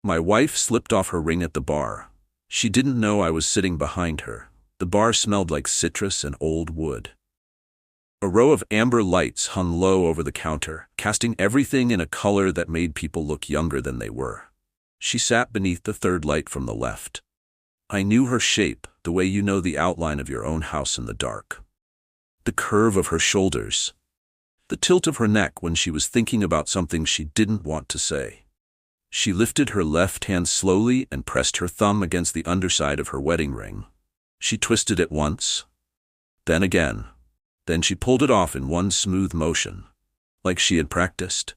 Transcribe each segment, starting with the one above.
My wife slipped off her ring at the bar. She didn't know I was sitting behind her. The bar smelled like citrus and old wood. A row of amber lights hung low over the counter, casting everything in a color that made people look younger than they were. She sat beneath the third light from the left. I knew her shape, the way you know the outline of your own house in the dark. The curve of her shoulders. The tilt of her neck when she was thinking about something she didn't want to say. She lifted her left hand slowly and pressed her thumb against the underside of her wedding ring. She twisted it once, then again. Then she pulled it off in one smooth motion, like she had practiced.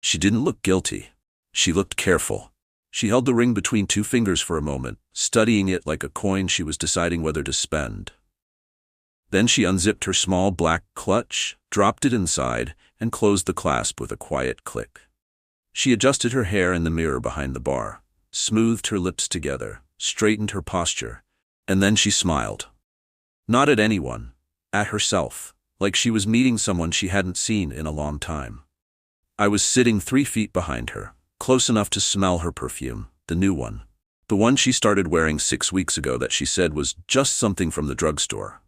She didn't look guilty. She looked careful. She held the ring between two fingers for a moment, studying it like a coin she was deciding whether to spend. Then she unzipped her small black clutch, dropped it inside, and closed the clasp with a quiet click. She adjusted her hair in the mirror behind the bar, smoothed her lips together, straightened her posture, and then she smiled. Not at anyone, at herself, like she was meeting someone she hadn't seen in a long time. I was sitting 3 feet behind her, close enough to smell her perfume, the new one. The one she started wearing 6 weeks ago that she said was just something from the drugstore.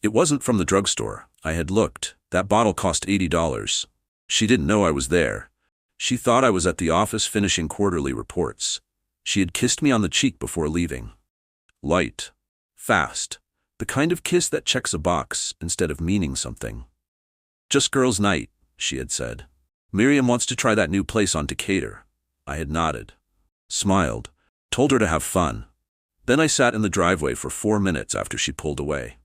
It wasn't from the drugstore. I had looked. That bottle cost $80. She didn't know I was there. She thought I was at the office finishing quarterly reports. She had kissed me on the cheek before leaving. Light. Fast. The kind of kiss that checks a box instead of meaning something. Just girls' night, she had said. Miriam wants to try that new place on Decatur. I had nodded. Smiled. Told her to have fun. Then I sat in the driveway for 4 minutes after she pulled away.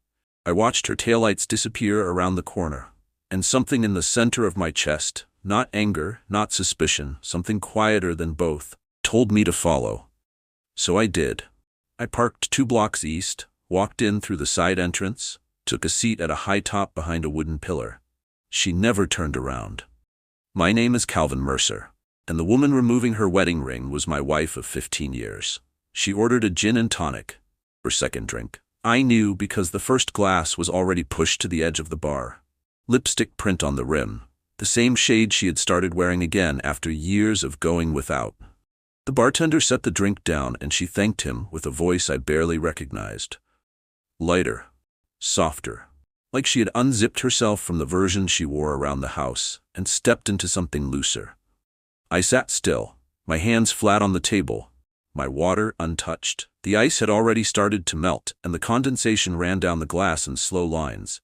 I watched her taillights disappear around the corner, and something in the center of my chest, not anger, not suspicion, something quieter than both, told me to follow. So I did. I parked 2 blocks east, walked in through the side entrance, took a seat at a high top behind a wooden pillar. She never turned around. My name is Calvin Mercer, and the woman removing her wedding ring was my wife of 15 years. She ordered a gin and tonic, her second drink. I knew because the first glass was already pushed to the edge of the bar. Lipstick print on the rim, the same shade she had started wearing again after years of going without. The bartender set the drink down and she thanked him with a voice I barely recognized. Lighter, softer, like she had unzipped herself from the version she wore around the house and stepped into something looser. I sat still, my hands flat on the table, my water untouched. The ice had already started to melt, and the condensation ran down the glass in slow lines.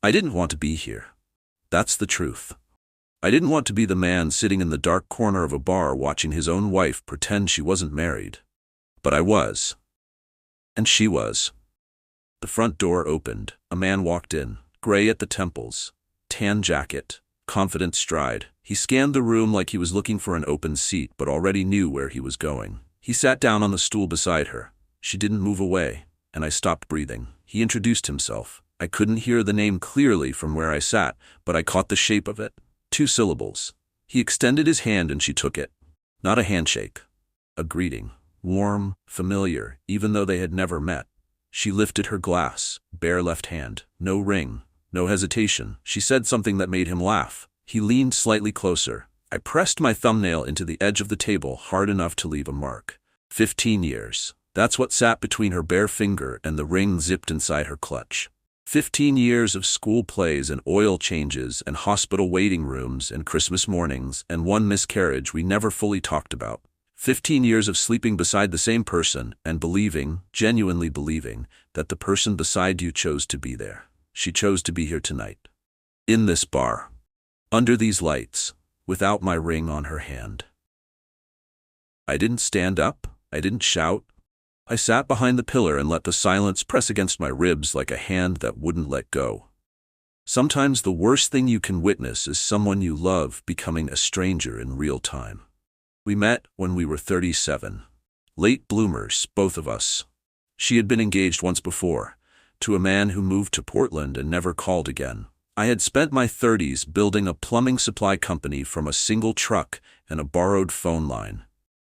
I didn't want to be here. That's the truth. I didn't want to be the man sitting in the dark corner of a bar watching his own wife pretend she wasn't married. But I was. And she was. The front door opened. A man walked in, gray at the temples, tan jacket, confident stride. He scanned the room like he was looking for an open seat but already knew where he was going. He sat down on the stool beside her. She didn't move away, and I stopped breathing. He introduced himself. I couldn't hear the name clearly from where I sat, but I caught the shape of it. 2 syllables. He extended his hand and she took it. Not a handshake. A greeting. Warm, familiar, even though they had never met. She lifted her glass, bare left hand. No ring, no hesitation. She said something that made him laugh. He leaned slightly closer. I pressed my thumbnail into the edge of the table hard enough to leave a mark. 15 years. That's what sat between her bare finger and the ring zipped inside her clutch. 15 years of school plays and oil changes and hospital waiting rooms and Christmas mornings and one miscarriage we never fully talked about. 15 years of sleeping beside the same person and believing, genuinely believing, that the person beside you chose to be there. She chose to be here tonight. In this bar. Under these lights. Without my ring on her hand. I didn't stand up. I didn't shout. I sat behind the pillar and let the silence press against my ribs like a hand that wouldn't let go. Sometimes the worst thing you can witness is someone you love becoming a stranger in real time. We met when we were 37. Late bloomers, both of us. She had been engaged once before, to a man who moved to Portland and never called again. I had spent my 30s building a plumbing supply company from a single truck and a borrowed phone line.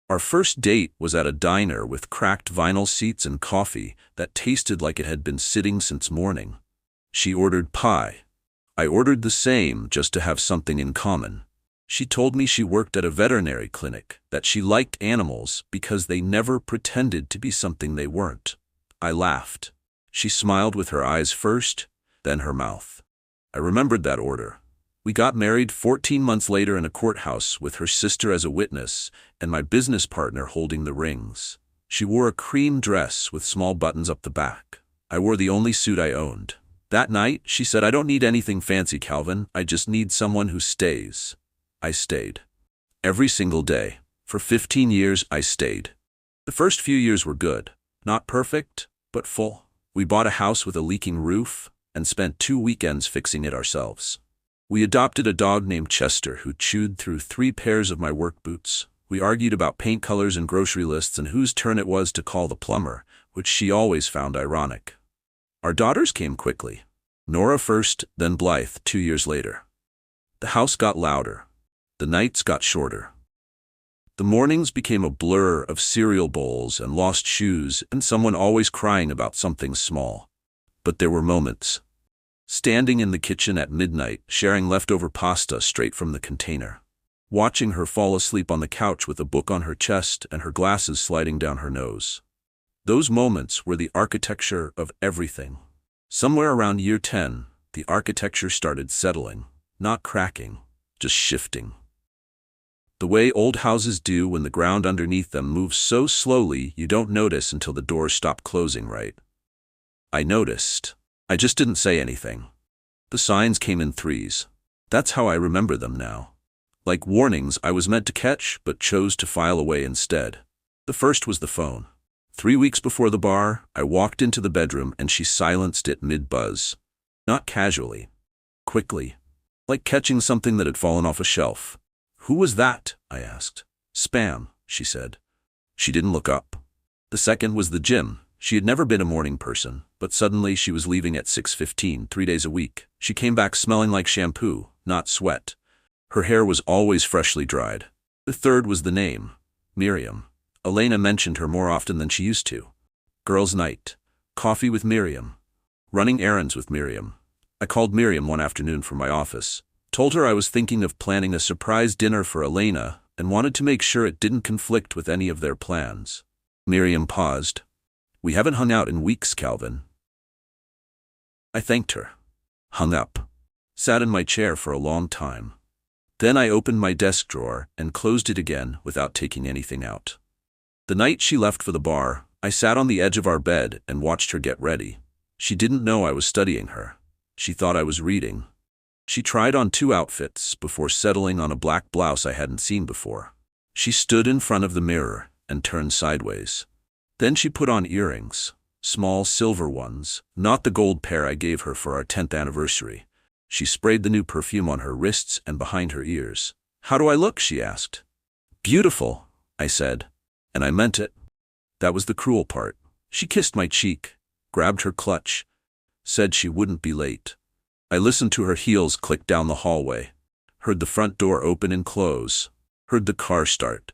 Our first date was at a diner with cracked vinyl seats and coffee that tasted like it had been sitting since morning. She ordered pie. I ordered the same just to have something in common. She told me she worked at a veterinary clinic, that she liked animals because they never pretended to be something they weren't. I laughed. She smiled with her eyes first, then her mouth. I remembered that order. We got married 14 months later in a courthouse with her sister as a witness and my business partner holding the rings. She wore a cream dress with small buttons up the back. I wore the only suit I owned. That night, she said, "I don't need anything fancy, Calvin. I just need someone who stays." I stayed. Every single day. For 15 years, I stayed. The first few years were good. Not perfect, but full. We bought a house with a leaking roof and spent 2 weekends fixing it ourselves. We adopted a dog named Chester who chewed through 3 pairs of my work boots. We argued about paint colors and grocery lists and whose turn it was to call the plumber, which she always found ironic. Our daughters came quickly. Nora first, then Blythe 2 years later. The house got louder. The nights got shorter. The mornings became a blur of cereal bowls and lost shoes and someone always crying about something small. But there were moments. Standing in the kitchen at midnight, sharing leftover pasta straight from the container. Watching her fall asleep on the couch with a book on her chest and her glasses sliding down her nose. Those moments were the architecture of everything. Somewhere around year 10, the architecture started settling, not cracking, just shifting. The way old houses do when the ground underneath them moves so slowly you don't notice until the doors stop closing, right? I noticed. I just didn't say anything. The signs came in threes. That's how I remember them now. Like warnings I was meant to catch but chose to file away instead. The first was the phone. 3 weeks before the bar, I walked into the bedroom and she silenced it mid-buzz. Not casually. Quickly. Like catching something that had fallen off a shelf. "Who was that?" I asked. "Spam," she said. She didn't look up. The second was the gym. She had never been a morning person, but suddenly she was leaving at 6:15, 3 days a week. She came back smelling like shampoo, not sweat. Her hair was always freshly dried. The third was the name, Miriam. Elena mentioned her more often than she used to. Girls' night. Coffee with Miriam. Running errands with Miriam. I called Miriam one afternoon from my office. Told her I was thinking of planning a surprise dinner for Elena and wanted to make sure it didn't conflict with any of their plans. Miriam paused. "We haven't hung out in weeks, Calvin." I thanked her. Hung up. Sat in my chair for a long time. Then I opened my desk drawer and closed it again without taking anything out. The night she left for the bar, I sat on the edge of our bed and watched her get ready. She didn't know I was studying her. She thought I was reading. She tried on 2 outfits before settling on a black blouse I hadn't seen before. She stood in front of the mirror and turned sideways. Then she put on earrings, small silver ones, not the gold pair I gave her for our 10th anniversary. She sprayed the new perfume on her wrists and behind her ears. "How do I look?" she asked. "Beautiful," I said, and I meant it. That was the cruel part. She kissed my cheek, grabbed her clutch, said she wouldn't be late. I listened to her heels click down the hallway, heard the front door open and close, heard the car start.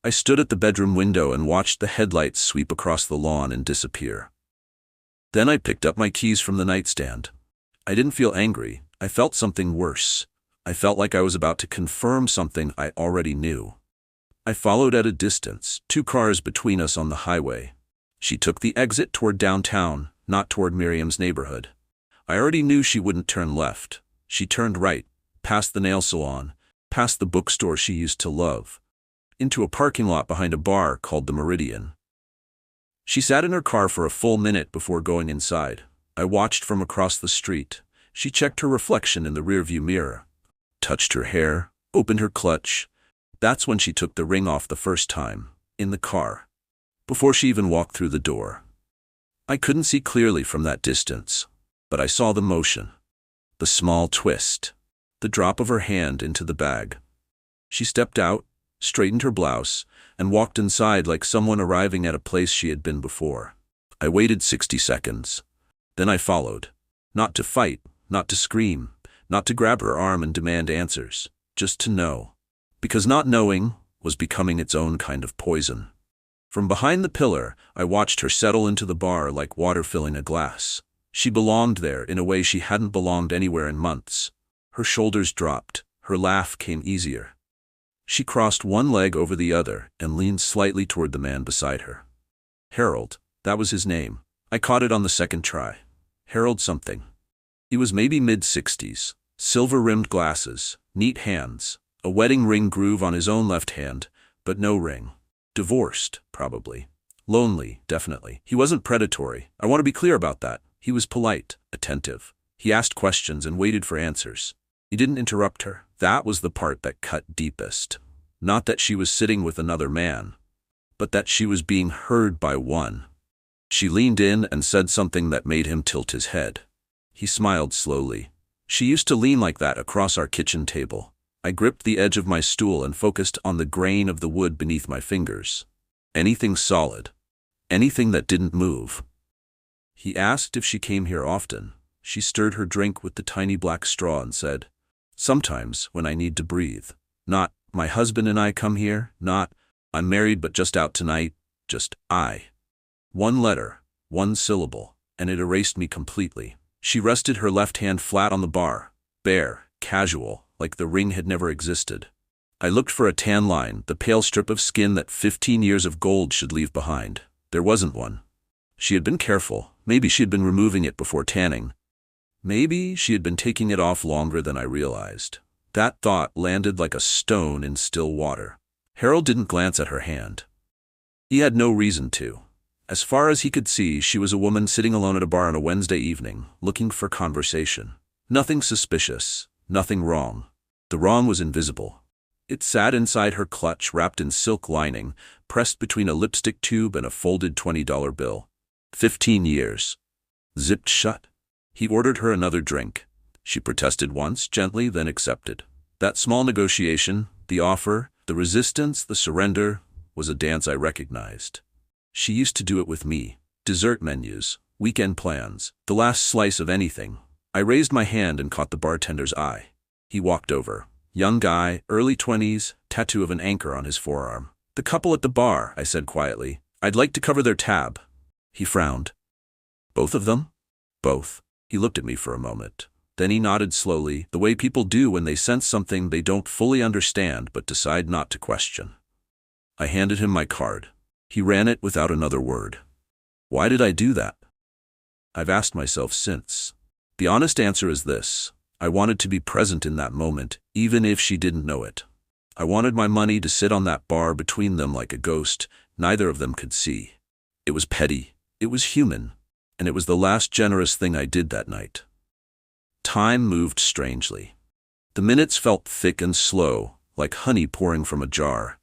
I stood at the bedroom window and watched the headlights sweep across the lawn and disappear. Then I picked up my keys from the nightstand. I didn't feel angry. I felt something worse. I felt like I was about to confirm something I already knew. I followed at a distance, 2 cars between us on the highway. She took the exit toward downtown, not toward Miriam's neighborhood. I already knew she wouldn't turn left. She turned right, past the nail salon, past the bookstore she used to love, into a parking lot behind a bar called the Meridian. She sat in her car for a full minute before going inside. I watched from across the street. She checked her reflection in the rearview mirror, touched her hair, opened her clutch. That's when she took the ring off the first time, in the car, before she even walked through the door. I couldn't see clearly from that distance, but I saw the motion, the small twist, the drop of her hand into the bag. She stepped out, straightened her blouse, and walked inside like someone arriving at a place she had been before. I waited 60 seconds. Then I followed. Not to fight, not to scream, not to grab her arm and demand answers, just to know. Because not knowing was becoming its own kind of poison. From behind the pillar, I watched her settle into the bar like water filling a glass. She belonged there in a way she hadn't belonged anywhere in months. Her shoulders dropped, her laugh came easier. She crossed one leg over the other and leaned slightly toward the man beside her. Harold, that was his name. I caught it on the second try. Harold something. He was maybe mid-60s, silver-rimmed glasses, neat hands, a wedding ring groove on his own left hand, but no ring. Divorced, probably. Lonely, definitely. He wasn't predatory. I want to be clear about that. He was polite, attentive. He asked questions and waited for answers. He didn't interrupt her. That was the part that cut deepest. Not that she was sitting with another man, but that she was being heard by one. She leaned in and said something that made him tilt his head. He smiled slowly. She used to lean like that across our kitchen table. I gripped the edge of my stool and focused on the grain of the wood beneath my fingers. Anything solid. Anything that didn't move. He asked if she came here often. She stirred her drink with the tiny black straw and said, "Sometimes, when I need to breathe. Not, my husband and I come here. Not, I'm married but just out tonight. Just, I." One letter, one syllable, and it erased me completely. She rested her left hand flat on the bar, bare, casual, like the ring had never existed. I looked for a tan line, the pale strip of skin that 15 years of gold should leave behind. There wasn't one. She had been careful. Maybe she had been removing it before tanning. Maybe she had been taking it off longer than I realized. That thought landed like a stone in still water. Harold didn't glance at her hand. He had no reason to. As far as he could see, she was a woman sitting alone at a bar on a Wednesday evening, looking for conversation. Nothing suspicious, nothing wrong. The wrong was invisible. It sat inside her clutch, wrapped in silk lining, pressed between a lipstick tube and a folded $20 bill. 15 years. Zipped shut. He ordered her another drink. She protested once, gently, then accepted. That small negotiation, the offer, the resistance, the surrender, was a dance I recognized. She used to do it with me. Dessert menus, weekend plans, the last slice of anything. I raised my hand and caught the bartender's eye. He walked over. Young guy, early 20s, tattoo of an anchor on his forearm. "The couple at the bar," I said quietly. "I'd like to cover their tab." He frowned. "Both of them?" "Both." He looked at me for a moment. Then he nodded slowly, the way people do when they sense something they don't fully understand but decide not to question. I handed him my card. He ran it without another word. Why did I do that? I've asked myself since. The honest answer is this. I wanted to be present in that moment, even if she didn't know it. I wanted my money to sit on that bar between them like a ghost neither of them could see. It was petty, it was human, and it was the last generous thing I did that night. Time moved strangely. The minutes felt thick and slow, like honey pouring from a jar.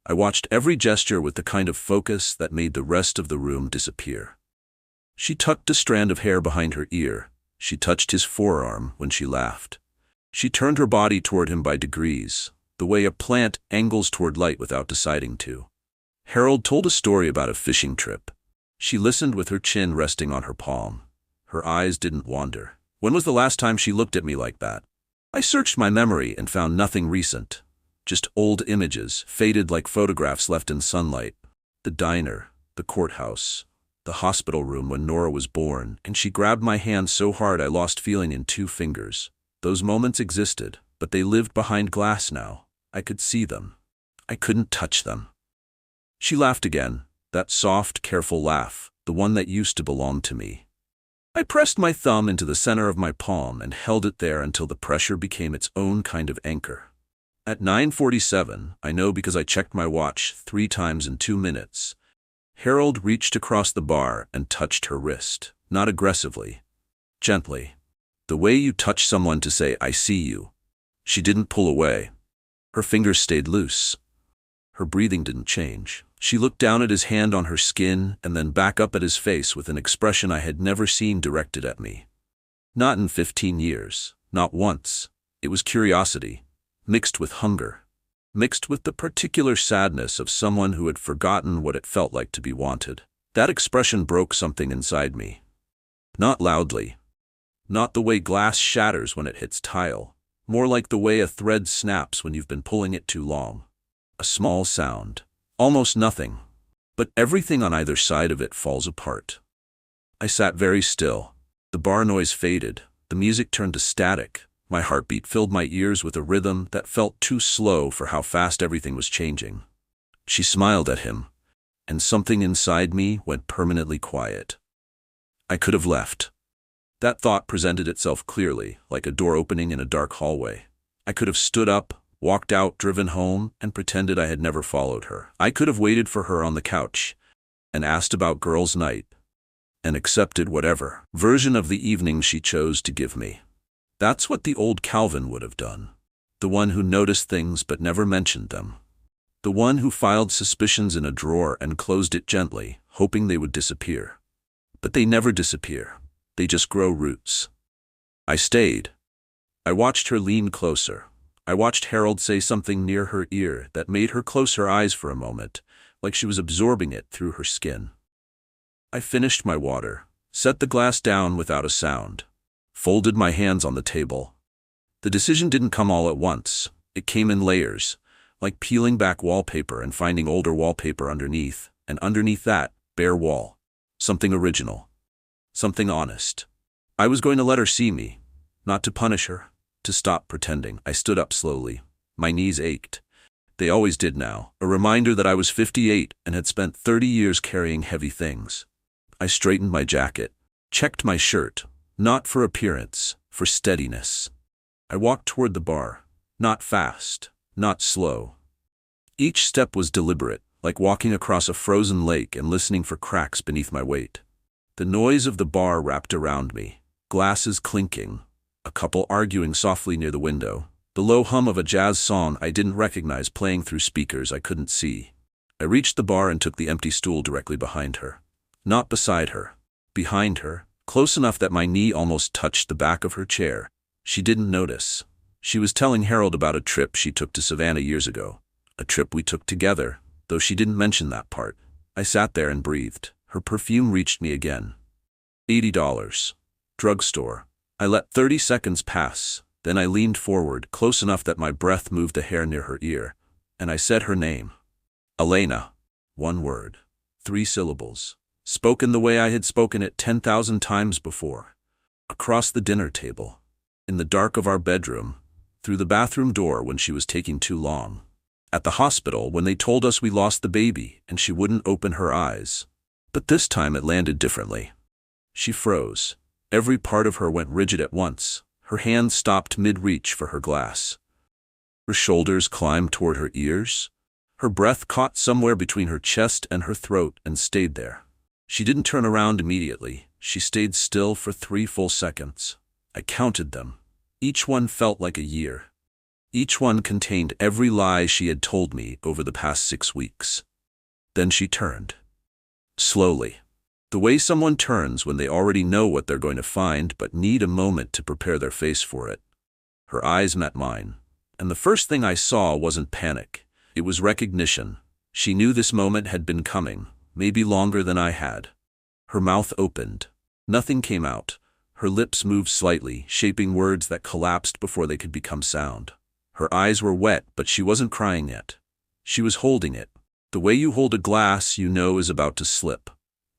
I watched every gesture with the kind of focus that made the rest of the room disappear. She tucked a strand of hair behind her ear. She touched his forearm when she laughed. She turned her body toward him by degrees, the way a plant angles toward light without deciding to. Harold told a story about a fishing trip. She listened with her chin resting on her palm. Her eyes didn't wander. When was the last time she looked at me like that? I searched my memory and found nothing recent. Just old images, faded like photographs left in sunlight. The diner, the courthouse, the hospital room when Nora was born, and she grabbed my hand so hard I lost feeling in 2 fingers. Those moments existed, but they lived behind glass now. I could see them. I couldn't touch them. She laughed again, that soft, careful laugh, the one that used to belong to me. I pressed my thumb into the center of my palm and held it there until the pressure became its own kind of anchor. At 9:47, I know because I checked my watch 3 times in 2 minutes, Harold reached across the bar and touched her wrist, not aggressively, gently. The way you touch someone to say, "I see you." She didn't pull away. Her fingers stayed loose. Her breathing didn't change. She looked down at his hand on her skin and then back up at his face with an expression I had never seen directed at me. Not in 15 years, not once. It was curiosity, mixed with hunger, mixed with the particular sadness of someone who had forgotten what it felt like to be wanted. That expression broke something inside me. Not loudly. Not the way glass shatters when it hits tile. More like the way a thread snaps when you've been pulling it too long. A small sound. Almost nothing. But everything on either side of it falls apart. I sat very still. The bar noise faded. The music turned to static. My heartbeat filled my ears with a rhythm that felt too slow for how fast everything was changing. She smiled at him, and something inside me went permanently quiet. I could have left. That thought presented itself clearly, like a door opening in a dark hallway. I could have stood up, walked out, driven home, and pretended I had never followed her. I could have waited for her on the couch and asked about girls' night and accepted whatever version of the evening she chose to give me. That's what the old Calvin would have done. The one who noticed things but never mentioned them. The one who filed suspicions in a drawer and closed it gently, hoping they would disappear. But they never disappear. They just grow roots. I stayed. I watched her lean closer. I watched Harold say something near her ear that made her close her eyes for a moment, like she was absorbing it through her skin. I finished my water, set the glass down without a sound, folded my hands on the table. The decision didn't come all at once. It came in layers, like peeling back wallpaper and finding older wallpaper underneath, and underneath that, bare wall. Something original. Something honest. I was going to let her see me, not to punish her, to stop pretending. I stood up slowly. My knees ached. They always did now, a reminder that I was 58 and had spent 30 years carrying heavy things. I straightened my jacket, checked my shirt, not for appearance, for steadiness. I walked toward the bar, not fast, not slow. Each step was deliberate, like walking across a frozen lake and listening for cracks beneath my weight. The noise of the bar wrapped around me, glasses clinking, a couple arguing softly near the window, the low hum of a jazz song I didn't recognize playing through speakers I couldn't see. I reached the bar and took the empty stool directly behind her. Not beside her. Behind her, close enough that my knee almost touched the back of her chair. She didn't notice. She was telling Harold about a trip she took to Savannah years ago. A trip we took together, though she didn't mention that part. I sat there and breathed. Her perfume reached me again. $80. Drugstore. I let 30 seconds pass. Then I leaned forward, close enough that my breath moved a hair near her ear, and I said her name. Elena. One word. 3 syllables. Spoken the way I had spoken it 10,000 times before. Across the dinner table. In the dark of our bedroom. Through the bathroom door when she was taking too long. At the hospital when they told us we lost the baby and she wouldn't open her eyes. But this time it landed differently. She froze. Every part of her went rigid at once. Her hand stopped mid-reach for her glass. Her shoulders climbed toward her ears. Her breath caught somewhere between her chest and her throat and stayed there. She didn't turn around immediately. She stayed still for 3 full seconds. I counted them. Each one felt like a year. Each one contained every lie she had told me over the past 6 weeks. Then she turned. Slowly. The way someone turns when they already know what they're going to find but need a moment to prepare their face for it. Her eyes met mine. And the first thing I saw wasn't panic. It was recognition. She knew this moment had been coming, maybe longer than I had. Her mouth opened. Nothing came out. Her lips moved slightly, shaping words that collapsed before they could become sound. Her eyes were wet, but she wasn't crying yet. She was holding it. The way you hold a glass you know is about to slip.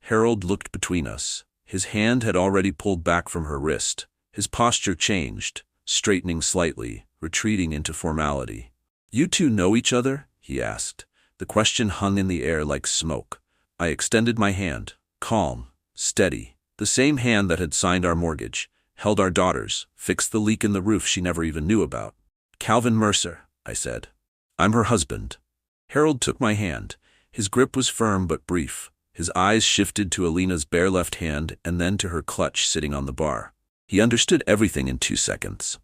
Harold looked between us. His hand had already pulled back from her wrist. His posture changed, straightening slightly, retreating into formality. "You two know each other?" he asked. The question hung in the air like smoke. I extended my hand, calm, steady, the same hand that had signed our mortgage, held our daughters, fixed the leak in the roof she never even knew about. "Calvin Mercer," I said. "I'm her husband." Harold took my hand. His grip was firm but brief. His eyes shifted to Elena's bare left hand and then to her clutch sitting on the bar. He understood everything in 2 seconds.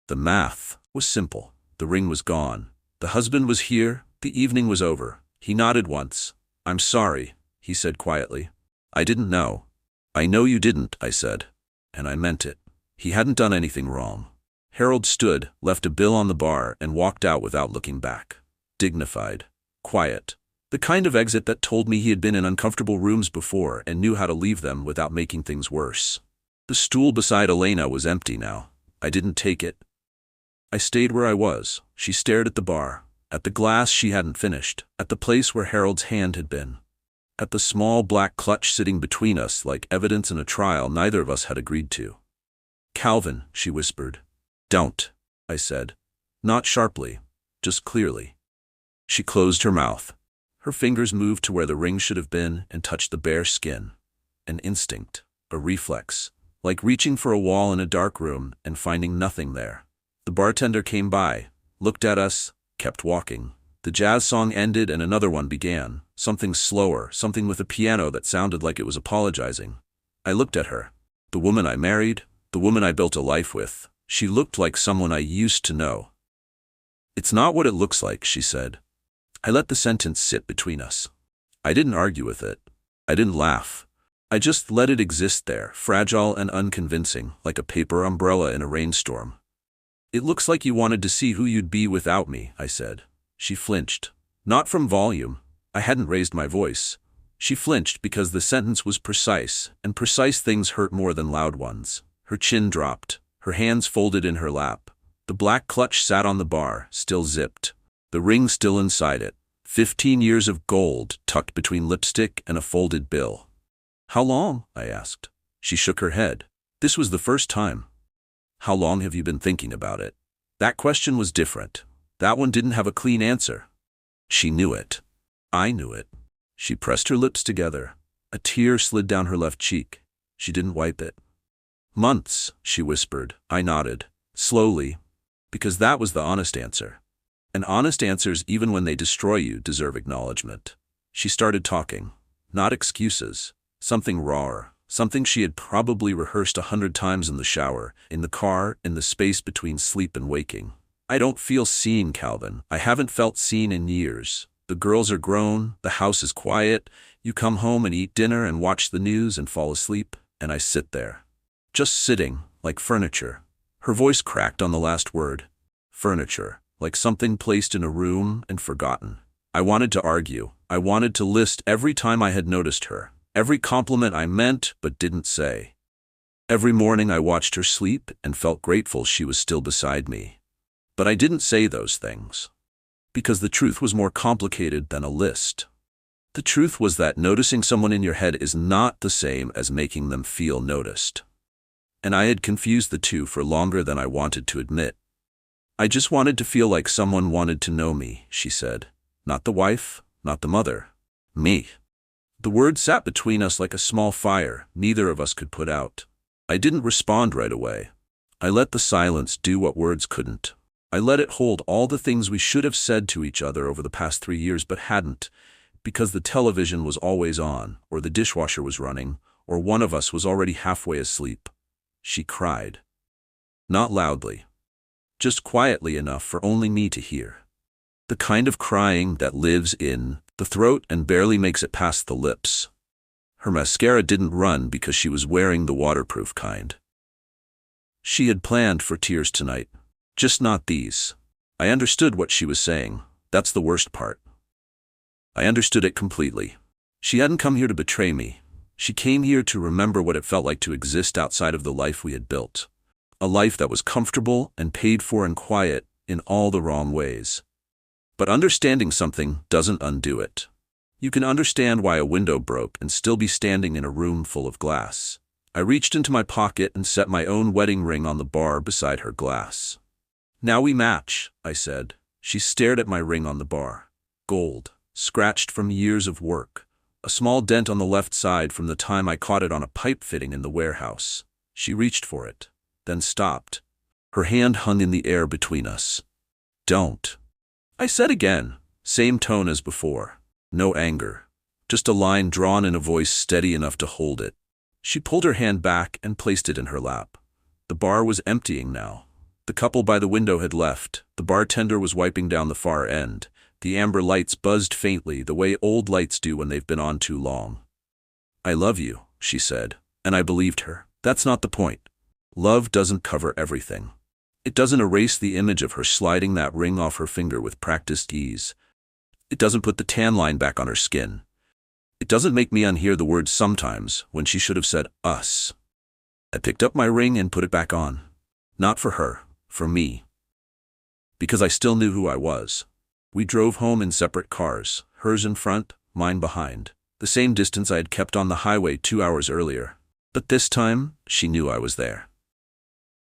The math was simple. The ring was gone. The husband was here. The evening was over. He nodded once. "I'm sorry," he said quietly. "I didn't know." "I know you didn't," I said. And I meant it. He hadn't done anything wrong. Harold stood, left a bill on the bar, and walked out without looking back. Dignified. Quiet. The kind of exit that told me he had been in uncomfortable rooms before and knew how to leave them without making things worse. The stool beside Elena was empty now. I didn't take it. I stayed where I was. She stared at the bar, at the glass she hadn't finished, at the place where Harold's hand had been, at the small black clutch sitting between us like evidence in a trial neither of us had agreed to. "Calvin," she whispered. Don't, I said. Not sharply, just clearly. She closed her mouth. Her fingers moved to where the ring should have been and touched the bare skin. An instinct, a reflex, like reaching for a wall in a dark room and finding nothing there. The bartender came by, looked at us, kept walking. The jazz song ended and another one began, something slower, something with a piano that sounded like it was apologizing. I looked at her. The woman I married, the woman I built a life with, she looked like someone I used to know. It's not what it looks like, she said. I let the sentence sit between us. I didn't argue with it. I didn't laugh. I just let it exist there, fragile and unconvincing, like a paper umbrella in a rainstorm. It looks like you wanted to see who you'd be without me, I said. She flinched. Not from volume. I hadn't raised my voice. She flinched because the sentence was precise, and precise things hurt more than loud ones. Her chin dropped. Her hands folded in her lap. The black clutch sat on the bar, still zipped. The ring still inside it. 15 years of gold tucked between lipstick and a folded bill. How long? I asked. She shook her head. This was the first time. How long have you been thinking about it? That question was different. That one didn't have a clean answer. She knew it. I knew it. She pressed her lips together. A tear slid down her left cheek. She didn't wipe it. Months, she whispered. I nodded. Slowly. Because that was the honest answer. And honest answers, even when they destroy you, deserve acknowledgement. She started talking. Not excuses. Something rawer. Something she had probably rehearsed 100 times in the shower, in the car, in the space between sleep and waking. I don't feel seen, Calvin. I haven't felt seen in years. The girls are grown, the house is quiet, you come home and eat dinner and watch the news and fall asleep, and I sit there. Just sitting, like furniture. Her voice cracked on the last word. Furniture, like something placed in a room and forgotten. I wanted to argue. I wanted to list every time I had noticed her, every compliment I meant but didn't say. Every morning I watched her sleep and felt grateful she was still beside me. But I didn't say those things. Because the truth was more complicated than a list. The truth was that noticing someone in your head is not the same as making them feel noticed. And I had confused the two for longer than I wanted to admit. I just wanted to feel like someone wanted to know me, she said. Not the wife, not the mother. Me. The word sat between us like a small fire neither of us could put out. I didn't respond right away. I let the silence do what words couldn't. I let it hold all the things we should have said to each other over the past 3 years but hadn't, because the television was always on, or the dishwasher was running, or one of us was already halfway asleep. She cried. Not loudly. Just quietly enough for only me to hear. The kind of crying that lives in the throat and barely makes it past the lips. Her mascara didn't run because she was wearing the waterproof kind. She had planned for tears tonight. Just not these. I understood what she was saying. That's the worst part. I understood it completely. She hadn't come here to betray me. She came here to remember what it felt like to exist outside of the life we had built. A life that was comfortable and paid for and quiet in all the wrong ways. But understanding something doesn't undo it. You can understand why a window broke and still be standing in a room full of glass. I reached into my pocket and set my own wedding ring on the bar beside her glass. Now we match, I said. She stared at my ring on the bar. Gold, scratched from years of work. A small dent on the left side from the time I caught it on a pipe fitting in the warehouse. She reached for it, then stopped. Her hand hung in the air between us. Don't. I said again, same tone as before. No anger. Just a line drawn in a voice steady enough to hold it. She pulled her hand back and placed it in her lap. The bar was emptying now. The couple by the window had left. The bartender was wiping down the far end. The amber lights buzzed faintly, the way old lights do when they've been on too long. I love you, she said, and I believed her. That's not the point. Love doesn't cover everything. It doesn't erase the image of her sliding that ring off her finger with practiced ease. It doesn't put the tan line back on her skin. It doesn't make me unhear the words sometimes when she should have said us. I picked up my ring and put it back on. Not for her. For me. Because I still knew who I was. We drove home in separate cars, hers in front, mine behind. The same distance I had kept on the highway 2 hours earlier. But this time, she knew I was there.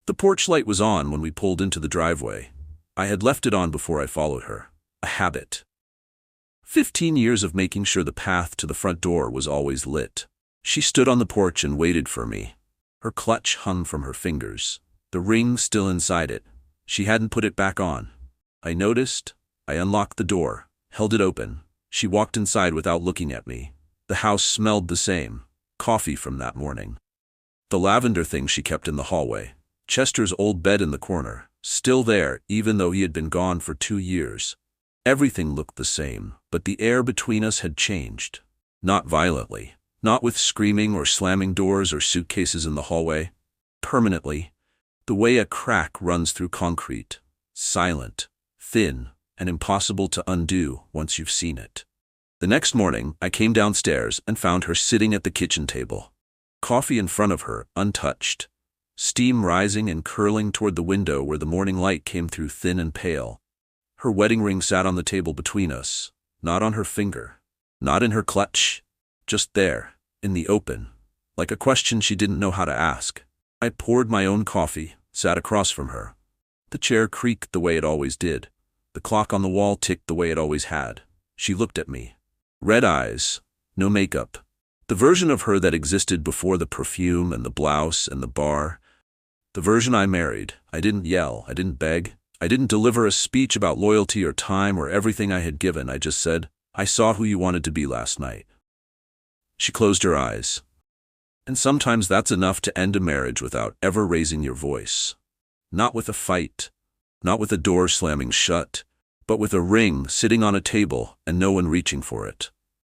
The porch light was on when we pulled into the driveway. I had left it on before I followed her. A habit. 15 years of making sure the path to the front door was always lit. She stood on the porch and waited for me. Her clutch hung from her fingers, the ring still inside it. She hadn't put it back on. I noticed. I unlocked the door, held it open. She walked inside without looking at me. The house smelled the same. Coffee from that morning. The lavender thing she kept in the hallway. Chester's old bed in the corner, still there even though he had been gone for 2 years. Everything looked the same, but the air between us had changed. Not violently, not with screaming or slamming doors or suitcases in the hallway. Permanently, the way a crack runs through concrete. Silent, thin, and impossible to undo once you've seen it. The next morning, I came downstairs and found her sitting at the kitchen table. Coffee in front of her, untouched. Steam rising and curling toward the window where the morning light came through thin and pale. Her wedding ring sat on the table between us, not on her finger, not in her clutch, just there, in the open, like a question she didn't know how to ask. I poured my own coffee, sat across from her. The chair creaked the way it always did. The clock on the wall ticked the way it always had. She looked at me. Red eyes, no makeup. The version of her that existed before the perfume and the blouse and the bar. The version I married. I didn't yell, I didn't beg. I didn't deliver a speech about loyalty or time or everything I had given. I just said, I saw who you wanted to be last night. She closed her eyes. And sometimes that's enough to end a marriage without ever raising your voice. Not with a fight, not with a door slamming shut, but with a ring sitting on a table and no one reaching for it.